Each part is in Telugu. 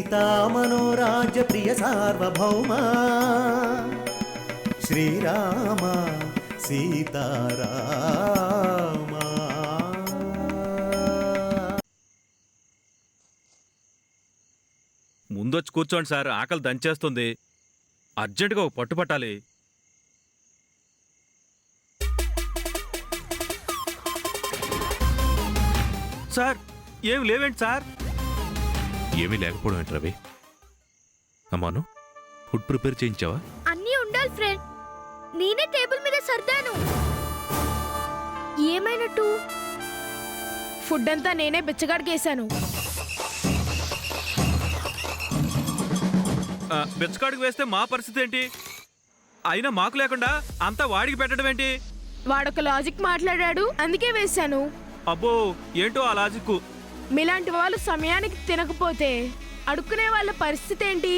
సీతామనోరాజ్య ప్రియ సార్వభౌమా శ్రీరామ సీతారామా. ముందొచ్చి కూర్చోండి సార్, ఆకలి దంచేస్తుంది. అర్జెంటుగా ఒక పట్టు పట్టాలి. సార్ ఏమి లేవేంటి సార్? ఏమీ లేకపోవడం ఏంటి రవి? అమ్మాను, ఫుడ్ ప్రిపేర్ చేయించావా? అన్నీ ఉండాలి ఫ్రెండ్. నేనే టేబుల్ మీద సర్దాను. ఏమైనట్టు? ఫుడ్ అంతా నేనే బిచ్చగాడికేసాను. బెచ్చకాడికి వేస్తే మా పరిస్థితి ఏంటి? అయినా మాకు లేకుండా అంతా వాడికి పెట్టడం ఏంటి? వాడొక లాజిక్ మాట్లాడాడు, అందుకే వేశాను. అబ్బో, ఏంటో ఆ లాజిక్. మీలాంటి వాళ్ళు సమయానికి తినకపోతే అడుక్కునే వాళ్ళ పరిస్థితి ఏంటి?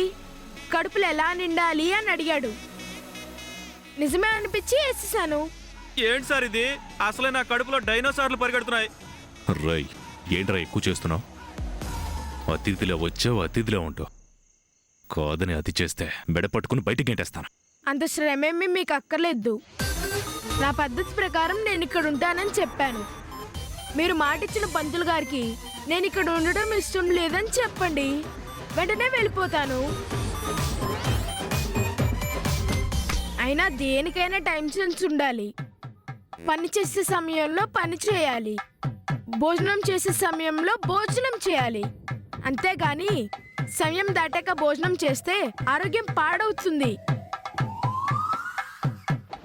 కడుపులు ఎలా నిండాలి అని అడిగాడు. నిజమే అనిపించి వేసేసాను. ఏంటి సార్ ఇది? అసలే నా కడుపులో డైనోసార్లు పరిగెడుతున్నాయి. రై, ఏంట్రా ఎక్కువ చేస్తున్నావు? అతిథిలో వచ్చావు, అతిథిలో ఉంటావు. కాదని అతి చేస్తే బెడ పట్టుకుని బయటికి గెంటేస్తాను. అంత శ్రమేమీ మీకు అక్కర్లేదు. నా పద్ధతి ప్రకారం నేను ఇక్కడ ఉంటానని చెప్పాను. మీరు మాటిచ్చిన పంతులు గారికి నేను ఇక్కడ ఉండడం ఇష్టం లేదని చెప్పండి, వెంటనే వెళ్ళిపోతాను. అయినా దేనికైనా టైం సెన్స్ ఉండాలి. పని చేసే సమయంలో పని చేయాలి, భోజనం చేసే సమయంలో భోజనం చేయాలి. అంతేగాని సమయం దాటాక భోజనం చేస్తే ఆరోగ్యం పాడవుతుంది.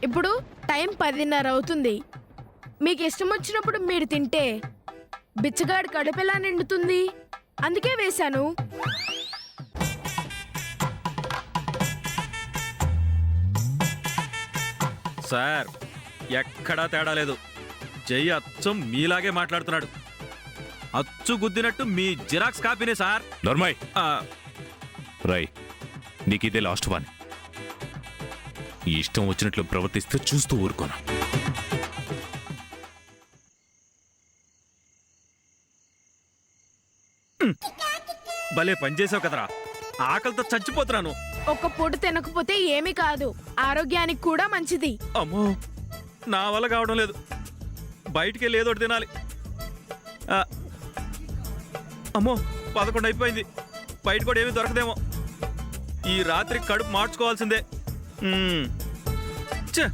ఇప్పుడు టైం 10:30 అవుతుంది. మీకు ఇష్టం వచ్చినప్పుడు మీరు తింటే బిచ్చగాడి కడుపు ఎలా నిండుతుంది? అందుకే వేశాను. సార్ ఎక్కడా తేడా లేదు. జై అచ్చం మీలాగే మాట్లాడుతున్నాడు. అచ్చు గుద్దినట్టు మీ జిరాక్స్ కాపీనే సార్. నర్మాయ్ రై, నీకు ఇదే లాస్ట్ వన్. ఇష్టం వచ్చినట్లు ప్రవర్తిస్తే చూస్తూ ఊరుకోను. భలే పనిచేసావు కదరా. ఆకలితో చచ్చిపోతున్నాను. ఒక్క పూట తినకపోతే ఏమీ కాదు, ఆరోగ్యానికి కూడా మంచిది. అమ్మో, నా వల్ల కావడం లేదు. బయటికి వెళ్ళి ఏదో ఒకటి తినాలి. అమ్మో, 11 అయిపోయింది. బయట కూడా ఏమీ దొరకదేమో. ఈ రాత్రి కడుపు మార్చుకోవాల్సిందే. ఛే,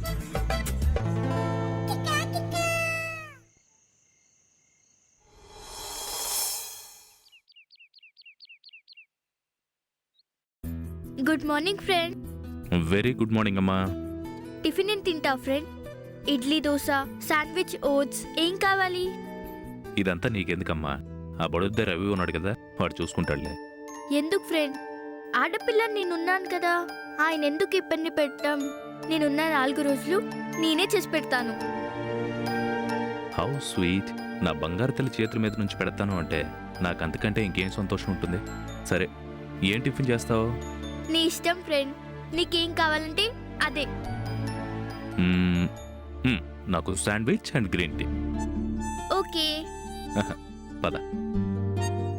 good morning friend. Very good morning అమ్మా. టిఫిన్ ఏం తింటావు friend? Idli, dosa, sandwich, oats ఏం కావాలి? ఇదంతా నీకెందుకమ్మా? ఆ బడుద్ద రవి ఉన్నాడు కదా, వాడు చూసుకుంటాడులే. ఎందుకు ఫ్రెండ్? ఆడపిల్ల నేనున్నాను కదా, ఆయన ఎందుకు ఇబ్బంది పెట్టాం? నేనున్న 4 రోజులు నేనే చేసి పెడతాను. How sweet. నా బంగారు తల్లి చేతుల మీద నుంచి పెడతాను అంటే నాకు అంతకంటే ఇంకేం సంతోషం ఉంటుంది. సరే, ఏం టిఫిన్ చేస్తావు? నీ ఇష్టం ఫ్రెండ్, నీకేం కావాలంటే అదే. నాకు sandwich and green tea. Okay పద.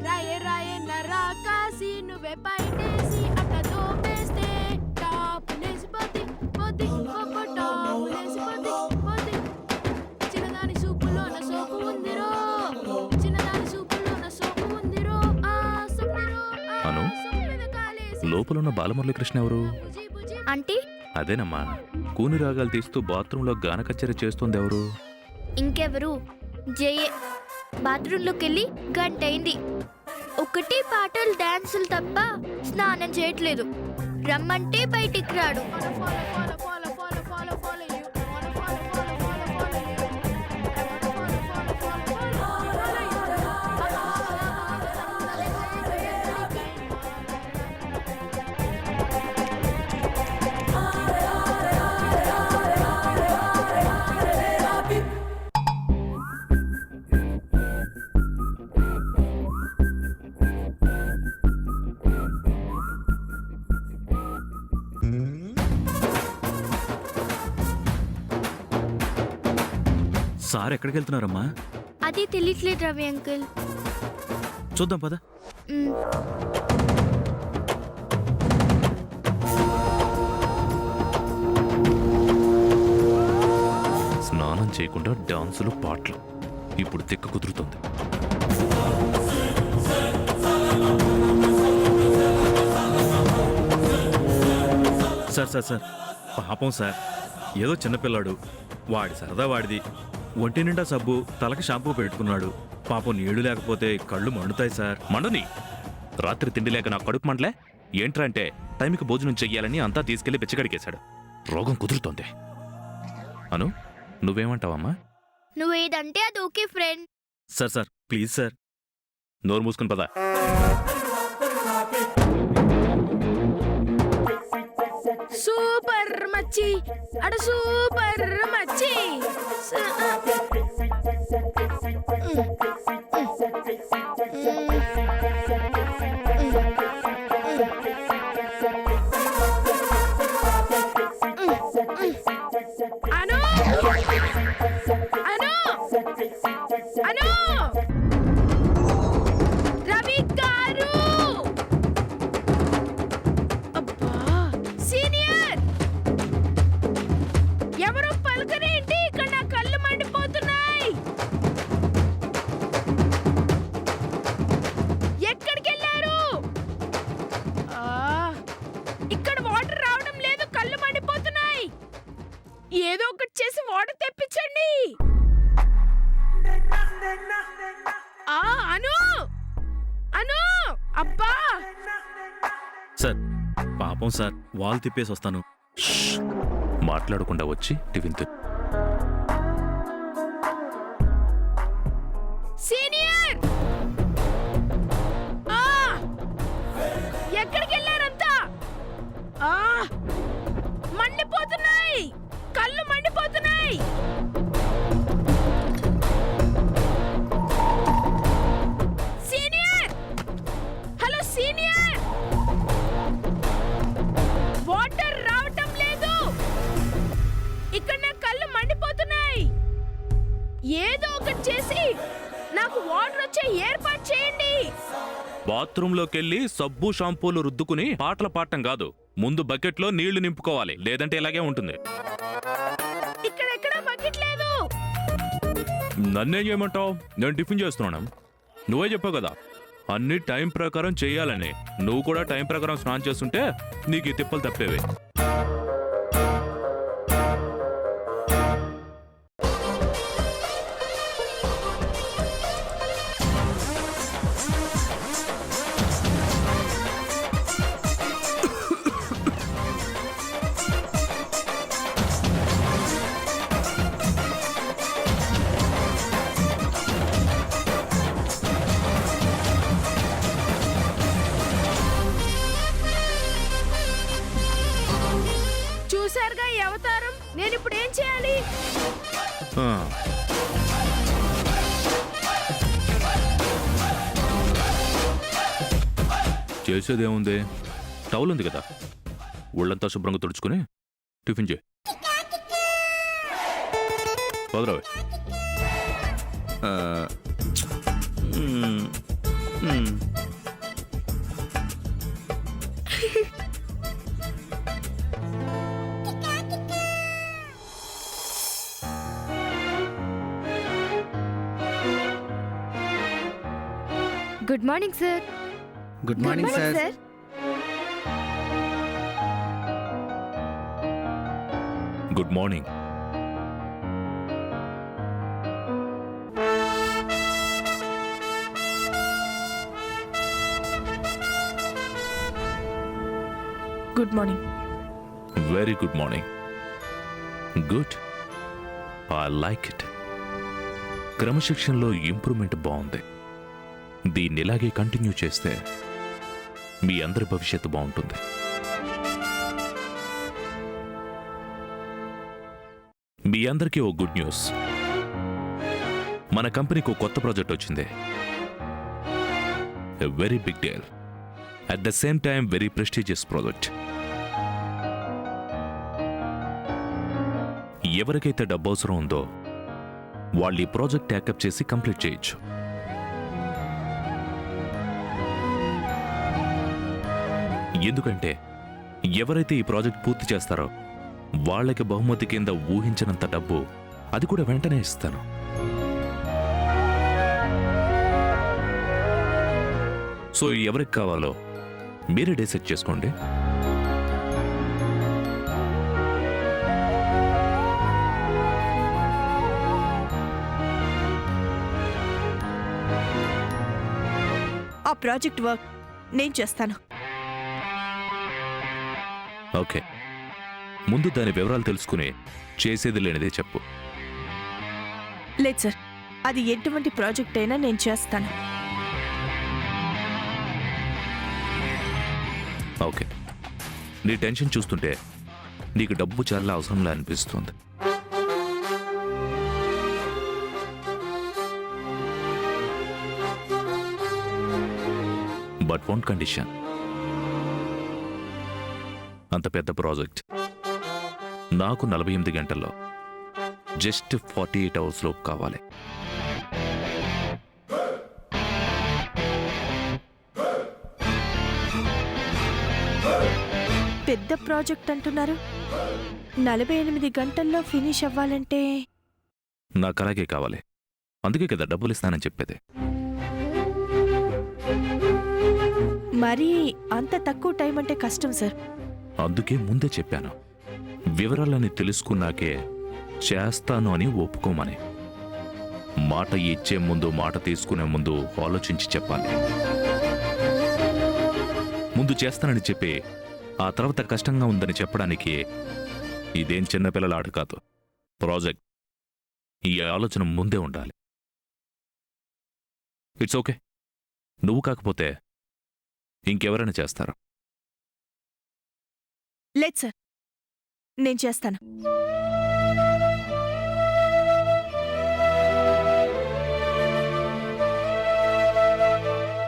రాయే రాయే నరాకాసి నువ్వే పైనేసి అట్ట దోపేస్తే టాప్ లేసిపోద్ది పోద్ది ఒక్కో టాప్ లేసిపోద్ది పోద్ది. చిన్నదాని సూపులోన సోపు ఉందిరో, చిన్నదాని సూపులోన సోపు ఉందిరో. ఆ సొమ్మిరో అను, సొమ్మిద కాలేసి లోపలున్న బాలమురళీకృష్ణ ఎవరు? అంటే అదేనమ్మా, కూని రాగాలు తీస్తూ బాత్రూంలో గాన కచేరీ చేస్తుంది ఎవరు? ఇంకెవరు? జయే. బాత్రూంలోకి వెళ్ళి 1 గంట అయింది. ఒకటి పాటలు డాన్సులు తప్ప స్నానం చేయట్లేదు. రమ్మంటే బయటికి రాడు. సార్ ఎక్కడికి వెళ్తున్నారమ్మా? అది తెలియట్లేదు రవి అంకుల్. చూద్దాం పద. లేకుండా డాన్సులు పాటలు. ఇప్పుడు తిక్క కుదురుతుంది. సార్ పాపం సార్, ఏదో చిన్నపిల్లాడు, వాడి సరదా వాడిది. ఒంటి నిండా సబ్బు, తలకి షాంపూ పెట్టుకున్నాడు. పాపం నీళ్లు లేకపోతే కళ్ళు మండుతాయి సార్. మండని రాత్రి తిండి లేక నా కడుపు మండలే. ఏంట్రా అంటే టైంకి భోజనం చెయ్యాలని అంతా తీసుకెళ్లి బెచ్చగడికేశాడు. రోగం కుదురుతోంది. అను, నువ్వేమంటావమ్మా? నువ్వేదంటే అది okay friend. Sir please sir. నోరు మూసుకుని పదా. సూపర్ మచ్చి అడ సూపర్ మచ్చి. అను అను అను రవి గారు. అబ్బా సీనియర్, ఎవరు పలకరేంటి? ఇక్కడ నా కళ్ళు మండిపోతున్నాయి. ఎక్కడికి వెళ్ళారు? ఇక్కడ వాటర్ రావడం లేదు, కళ్ళు మండిపోతున్నాయి. ఏదో ఒకటి చేసి వాటర్ తెప్పించండి. అను అను, అబ్బా. సార్ పాపం సార్, వాల్ తిప్పేసి వస్తాను. మాట్లాడకుండా వచ్చి టిఫిన్ సీనియర్, ఎక్కడికి వెళ్ళారంతా? మండిపోతున్నాయి, కళ్ళు మండిపోతున్నాయి. సీనియర్, హలో సీనియర్, వాటర్ రావటం లేదు. ఇక్కడ నా కళ్ళు మండిపోతున్నాయి. ఏదో ఒకటి చేసి నాకు వాటర్ వచ్చే ఏర్పాటు చేయండి. బాత్రూంలోకెళ్ళి సబ్బు షాంపూలు రుద్దుకుని పాటలు పాడటం కాదు, ముందు బకెట్లో నీళ్లు నింపుకోవాలి. లేదంటే ఇలాగే ఉంటుంది. ఇక్కడెక్కడ బకెట్ లేదు. నన్నేం చేయమంటావు? నేను టిఫిన్ చేస్తున్నాను. నువ్వే చెప్పావు కదా అన్ని టైం ప్రకారం చెయ్యాలని. నువ్వు కూడా టైం ప్రకారం స్నానం చేస్తుంటే నీకు ఈ తిప్పలు తప్పేవి. చూసారుగా ఈ అవతారం. నేను ఇప్పుడు ఏం చేయాలి? ఆ, చేసేదేముంది? టౌల్ ఉంది కదా, ఒళ్ళంతా శుభ్రంగా తుడుచుకుని టిఫిన్ చేయి. వదలవే. Good morning sir. Good morning sir. Good morning. Good morning. Very good morning. Good, I like it. క్రమశిక్షణలో ఇంప్రూవ్మెంట్ బాగుంది. దీన్ని ఇలాగే కంటిన్యూ చేస్తే మీ అందరి భవిష్యత్తు బాగుంటుంది. మీ అందరికీ ఓ గుడ్ న్యూస్. మన కంపెనీకి ఓ కొత్త ప్రాజెక్ట్ వచ్చింది. A very big deal, at the same time very prestigious project. ఎవరికైతే డబ్బు అవసరం ఉందో వాళ్ళు ఈ ప్రాజెక్ట్ ట్యాకప్ చేసి కంప్లీట్ చేయొచ్చు. ఎందుకంటే ఎవరైతే ఈ ప్రాజెక్ట్ పూర్తి చేస్తారో వాళ్ళకి బహుమతి కింద ఊహించినంత డబ్బు అది కూడా వెంటనే ఇస్తాను. సో ఎవరికి కావాలో మీరే డిసైడ్ చేసుకోండి. ఆ ప్రాజెక్ట్ వర్క్ నేను చేస్తాను. ఓకే, ముందు దాని వివరాలు తెలుసుకుని చేసేది లేనిదే చెప్పు. లేదు సార్, అది ఎటువంటి ప్రాజెక్ట్ అయినా నేను చేస్తాను. ఓకే, నీ టెన్షన్ చూస్తుంటే నీకు డబ్బు చాలా అవసరంలా అనిపిస్తుంది. But one condition. అంత పెద్ద ప్రాజెక్ట్ నాకు 48 గంటల్లో జస్ట్ 48 అవర్స్లో కావాలి. పెద్ద ప్రాజెక్ట్ అంటున్నారు. 48 గంటల్లో ఫినిష్ అవ్వాలంటే నాకు అలాగే కావాలి. అందుకే కదా డబ్బులు ఇస్తానని చెప్పేది. మరీ అంత తక్కువ టైం అంటే కష్టం సార్. అందుకే ముందే చెప్పాను, వివరాలని తెలుసుకున్నాకే చేస్తాను అని ఒప్పుకోమని. మాట ఇచ్చే ముందు, మాట తీసుకునే ముందు ఆలోచించి చెప్పాలి. ముందు చేస్తానని చెప్పి ఆ తర్వాత కష్టంగా ఉందని చెప్పడానికి ఇదేం చిన్నపిల్లల ఆట కాదు, ప్రాజెక్ట్. ఈ ఆలోచన ముందే ఉండాలి. ఇట్స్ ఓకే, నువ్వు కాకపోతే ఇంకెవరైనా చేస్తారు. లేదు సార్, నేను చేస్తాను.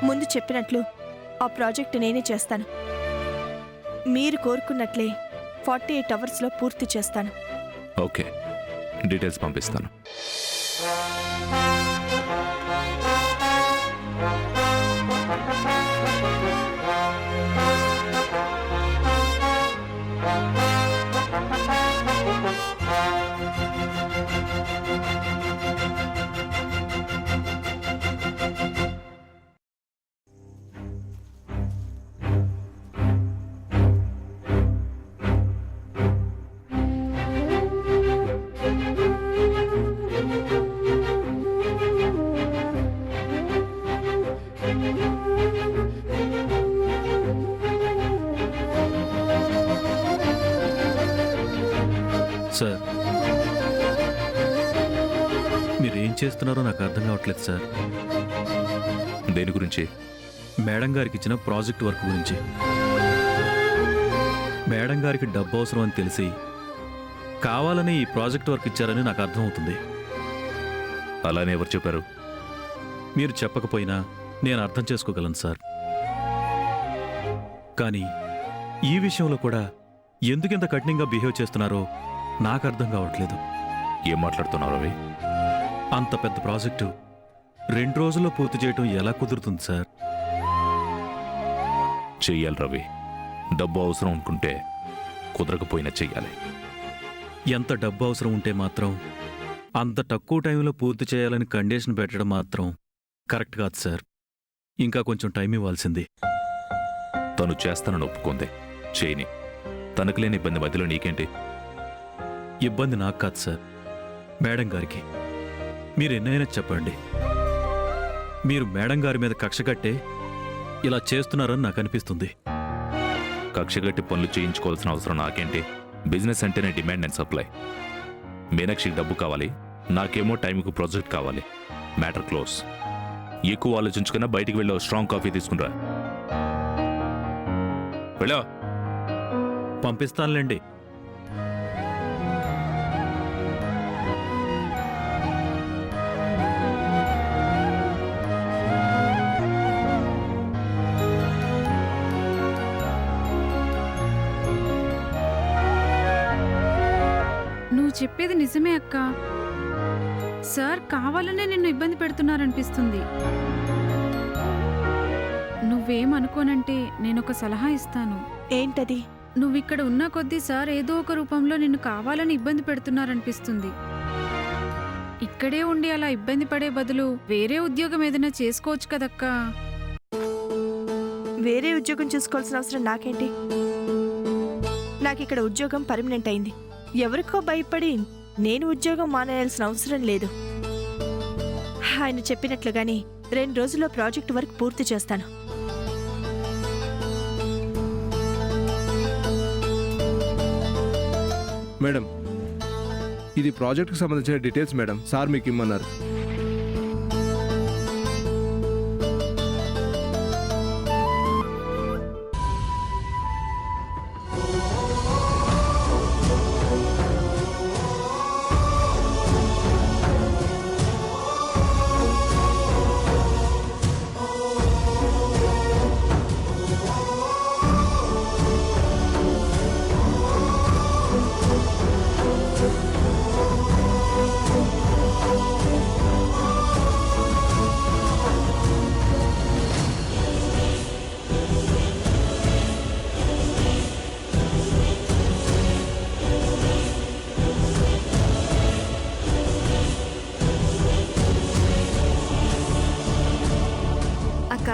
ముందు చెప్పినట్లు ఆ ప్రాజెక్ట్ నేనే చేస్తాను. మీరు కోరుకున్నట్లే 48 అవర్స్లో పూర్తి చేస్తాను. ఓకే, డీటెయిల్స్ పంపిస్తాను. సార్, మీరేం చేస్తున్నారో నాకు అర్థం కావట్లేదు సార్. దేని గురించి? మేడం గారికి ఇచ్చిన ప్రాజెక్ట్ వర్క్ గురించి. మేడం గారికి డబ్బు అవసరం అని తెలిసి కావాలని ఈ ప్రాజెక్ట్ వర్క్ ఇచ్చారని నాకు అర్థమవుతుంది. అలానే ఎవరు చెప్పారు? మీరు చెప్పకపోయినా నేను అర్థం చేసుకోగలను సార్. కానీ ఈ విషయంలో కూడా ఎందుకింత కఠినంగా బిహేవ్ చేస్తున్నారో నాకు అర్థం కావట్లేదు. ఏం మాట్లాడుతున్నారు రవి? అంత పెద్ద ప్రాజెక్టు 2 రోజుల్లో పూర్తి చేయటం ఎలా కుదురుతుంది సార్? చెయ్యాలి రవి. డబ్బు అవసరం అనుకుంటే కుదరకపోయినా చెయ్యాలి. ఎంత డబ్బు అవసరం ఉంటే మాత్రం అంత తక్కువ టైంలో పూర్తి చేయాలని కండిషన్ పెట్టడం మాత్రం కరెక్ట్ కాదు సార్. ఇంకా కొంచెం టైం ఇవ్వాల్సింది. తను చేస్తానని ఒప్పుకుంది, చేయని. తనకు లేని ఇబ్బంది మధ్యలో నీకేంటి? ఇబ్బంది నాకు కాదు సార్, మేడం గారికి. మీరు ఎన్నైనా చెప్పండి, మీరు మేడం గారి మీద కక్ష కట్టే ఇలా చేస్తున్నారని నాకు అనిపిస్తుంది. కక్షగట్టి పనులు చేయించుకోవాల్సిన అవసరం నాకేంటి? బిజినెస్ అంటేనే డిమాండ్ అండ్ సప్లై. మీనాక్షికి డబ్బు కావాలి, నాకేమో టైంకు ప్రాజెక్ట్ కావాలి. Matter close. ఎక్కువ ఆలోచించుకున్నా బయటికి వెళ్ళి స్ట్రాంగ్ కాఫీ తీసుకునిరా. వెళ్ళా. పంపిస్తానులేండి. నువ్వు చెప్పేది నిజమే అక్క. సార్ కావాలనే నిన్ను ఇబ్బంది పెడుతున్నారనిపిస్తుంది. నువ్వేమనుకోనంటే నేనొక సలహా ఇస్తాను. ఏంటది? నువ్విక్కడ ఉన్న కొద్దీ సార్ ఏదో ఒక రూపంలో నిన్ను కావాలని ఇబ్బంది పెడుతున్నారనిపిస్తుంది. ఇక్కడే ఉండి అలా ఇబ్బంది పడే బదులు వేరే ఉద్యోగం ఏదైనా చేసుకోవచ్చు కదక్కా. వేరే ఉద్యోగం చూసుకోవాల్సిన అవసరం నాకేంటి? నాకు ఇక్కడ ఉద్యోగం పర్మనెంట్ అయింది. ఎవరికో భయపడి నేను ఉద్యోగం మానేయాల్సిన అవసరం లేదు. ఆయన చెప్పినట్లుగానే 2 రోజుల్లో ప్రాజెక్ట్ వర్క్ పూర్తి చేస్తాను. మేడం, ఇది ప్రాజెక్ట్కి సంబంధించిన డీటెయిల్స్ మేడం. సార్ మీకు ఇమ్మన్నారు. అక్క,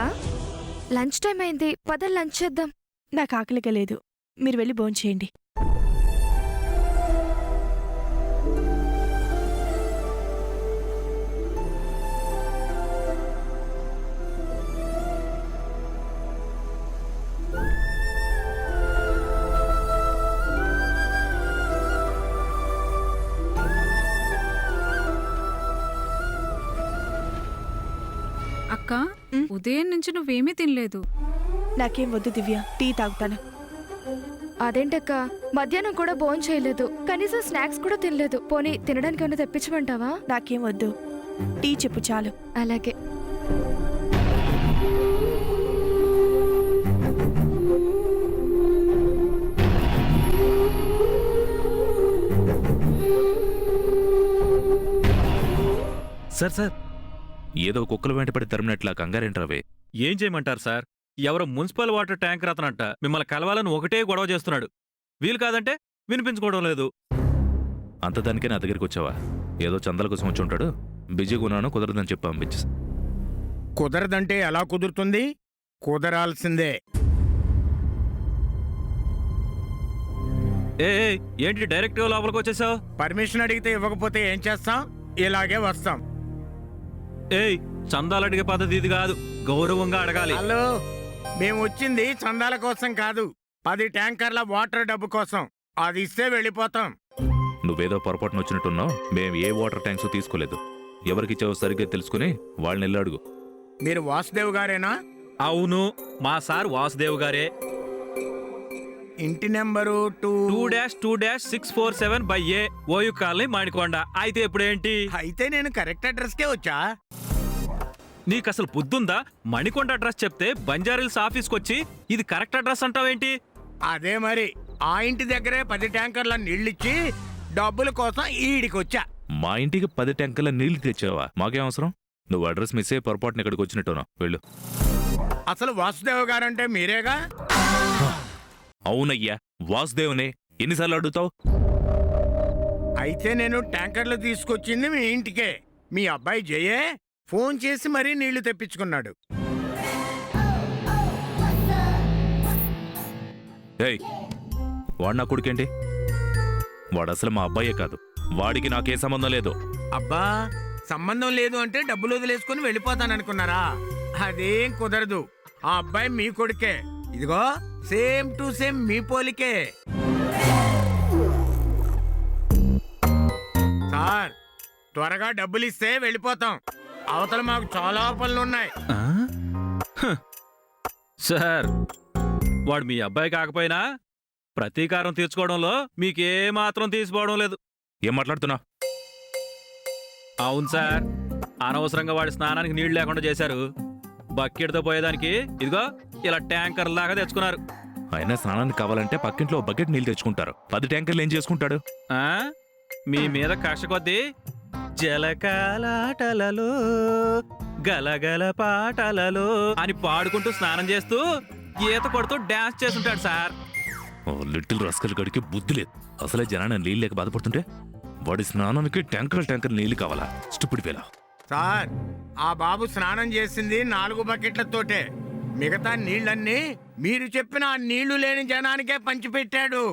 లంచ్ టైం అయింది, పద లంచ్ చేద్దాం. నాకు ఆకలిగా లేదు. మీరు వెళ్ళి భోంచేయండి. అక్క, ఉదయం నుంచి నువ్వేమీ తినలేదు. నాకేం వద్దు దివ్య, టీ తాగుతాను. అదేంటక్క, మధ్యాహ్నం కూడా భోజనం చేయలేదు, కనీసం స్నాక్స్ కూడా తినలేదు. పోనీ తినడానికి ఏమైనా తెప్పించమంటావా? నాకేం వద్దు, టీ చెప్పు చాలు. అలాగే. సార్ ఏదో కుక్కలు వెంటపడి తరిమినట్లా కంగారేంట్రవే? ఏం చేయమంటారు సార్? ఎవరో మున్సిపల్ వాటర్ ట్యాంకర్ అతనంట మిమ్మల్ని కలవాలని ఒకటే గొడవ చేస్తున్నాడు. వీలు కాదంటే వినిపించుకోవడం లేదు. అంత దానికే నా దగ్గరికి వచ్చావా? ఏదో చందాల కోసం వచ్చి ఉంటాడు. బిజీగా ఉన్నాను, కుదరదని చెప్పి పంపించు. కుదరదంటే ఎలా కుదురుతుంది? కుదరాల్సిందే. ఏ ఏంటి డైరెక్ట్ లోపలికి వచ్చేసావు? పర్మిషన్ అడిగితే ఇవ్వకపోతే ఏం చేస్తాం? ఇలాగే వస్తాం. ఏయ్, చందాలు అడిగే పద్ధతి ఇది కాదు, గౌరవంగా అడగాలి. హలో, మేము వచ్చింది చందాల కోసం కాదు, 10 ట్యాంకర్ల వాటర్ డబ్బు కోసం. అది ఇస్తే వెళ్ళిపోతాం. నువ్వేదో పొరపాటున వచ్చినట్టున్నావు. మేము ఏ వాటర్ ట్యాంక్స్ తీసుకోలేదు. ఎవరికిచ్చావో సరిగ్గా తెలుసుకుని వాళ్ళని వెళ్ళి అడుగు. మీరు వాసుదేవ్ గారేనా? అవును, మా సార్ వాసుదేవ్ గారే. ఇంటి number 2-2-647/A OU colony, Manikonda. అయితే ఇప్పుడేంటి? అయితే నేను కరెక్ట్ అడ్రస్కే వచ్చా. నీకు అసలు బుద్ధుందా? మణికొండ అడ్రస్ చెప్తే బంజారీల్స్ ఆఫీస్కి వచ్చి ఇది కరెక్ట్ అడ్రస్ అంటావేంటి? అదే మరి, ఆ ఇంటి దగ్గరే 10 ట్యాంకర్ల నీళ్ళిచ్చి డబ్బుల కోసం ఈడికి వచ్చా. మా ఇంటికి 10 ట్యాంకర్ల నీళ్లు తెచ్చావా? మాకేం అవసరం? నువ్వు అడ్రస్ మిస్ అయ్యి పొరపాటున ఇక్కడికి వచ్చినట్టున్నావు. వెళ్ళు. అసలు వాసుదేవ్ గారంటే మీరేగా? అవునయ్యా, వాసుదేవ్నే. ఎన్నిసార్లు అడుగుతావు? అయితే నేను ట్యాంకర్లు తీసుకొచ్చింది మీ ఇంటికే. మీ అబ్బాయి జయే ఫోన్ చేసి మరీ నీళ్లు తెప్పించుకున్నాడు. ఏయ్, వాడు నా కొడుకేంటి? వాడు అసలు మా అబ్బాయే కాదు. వాడికి నాకే సంబంధం లేదు. అబ్బా, సంబంధం లేదు అంటే డబ్బులు వదిలేసుకుని వెళ్ళిపోతాననుకున్నారా? అదేం కుదరదు. ఆ అబ్బాయి మీ కొడుకే. ఇదిగో సేమ్ టు సేమ్ మీ పోలికే. సార్, త్వరగా డబ్బులు ఇస్తే వెళ్ళిపోతాం. అవతల మాకు చాలా పనులున్నాయి. ఆ? హ. సార్, వాడు మీ అబ్బాయి కాకపోయినా ప్రతీకారం తీర్చుకోవడంలో మీకేమాత్రం తీసిపోవడం లేదు. ఏం మాట్లాడుతున్నావు? అవును సార్, అనవసరంగా వాడి స్నానానికి నీళ్లు లేకుండా చేశారు. బకెట్తో పోయేదానికి ఇదిగో ఇలా ట్యాంకర్ లాగా తెచ్చుకున్నారు. అయినా స్నానానికి కావాలంటే పక్కింట్లో బకెట్ నీళ్ళు తెచ్చుకుంటారు. 10 ట్యాంకర్లు ఏం చేసుకుంటాడు? ఆ? మీ మీద కక్ష కొద్దీ జలకాలాటలలో గలగల పాటలలో అని పాడుకుంటూ స్నానం చేస్తూ ఈత కొడుతూ డాన్స్ చేస్తుంటాడు సార్. లిటిల్ రస్కల్ గడికి బుద్ధి లేదు. అసలే జనాన్ని నీళ్ళు లేక బాధపడుతుంటే వాడి స్నానానికి ట్యాంకర్ నీళ్లు కావాలా స్టూపిడ్ ఫెలో. సార్ ఆ బాబు స్నానం చేసింది 4 బకెట్లతోటే. మిగతా నీళ్ళన్నీ మీరు చెప్పిన ఆ నీళ్లు లేని జనానికే పంచిపెట్టాడు.